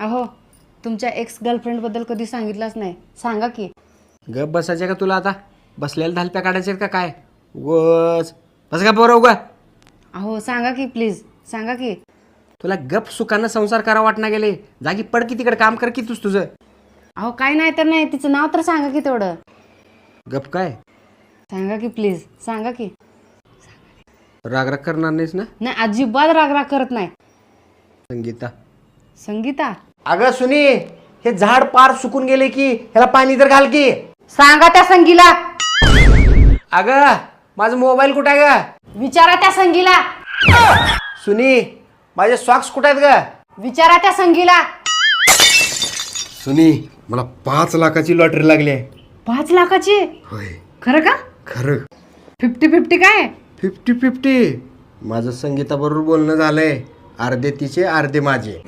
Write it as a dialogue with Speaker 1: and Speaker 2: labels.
Speaker 1: अहो तुमच्या एक्स गर्लफ्रेंडबद्दल कधी सांगितलंच नाही, सांगा की.
Speaker 2: गप बसायचे का तुला आता? बसलेल्या धालप्या काढायचे का काय? उगच बस का पोरं उगा.
Speaker 1: अहो सांगा की प्लीज, सांगा की.
Speaker 2: तुला गप सुखानं संसार करा वाटणं गेले. जागी पड की तिकडे काम कर की तुझं.
Speaker 1: अहो काय नाही तर नाही, तिचं नाव तर सांगा की तेवढं.
Speaker 2: गप काय?
Speaker 1: सांगा की प्लीज, सांगा की.
Speaker 2: राग करणार नाहीस ना?
Speaker 1: नाही, अजिबात राग करत नाही.
Speaker 2: संगीता.
Speaker 1: संगीता.
Speaker 2: अगं सुनी, हे झाड पार सुकून गेले की ह्याला पाणी तर घाल की.
Speaker 1: सांगा त्या संगीला.
Speaker 2: अगं माझा मोबाईल कुठे आहे ग?
Speaker 1: विचारा त्या संगीला.
Speaker 2: सुनी, माझे सॉक्स कुठे आहेत ग?
Speaker 1: विचारा त्या संगीला.
Speaker 2: सुनी, मला 5 लाखाची लॉटरी लागली आहे.
Speaker 1: 5 लाखाची?
Speaker 2: होय.
Speaker 1: खरं का?
Speaker 2: खरं.
Speaker 1: 50-50 काय?
Speaker 2: 50-50. माझं संगीता बरोबर बोलणं झालंय. अर्धे तिचे अर्धे माझे.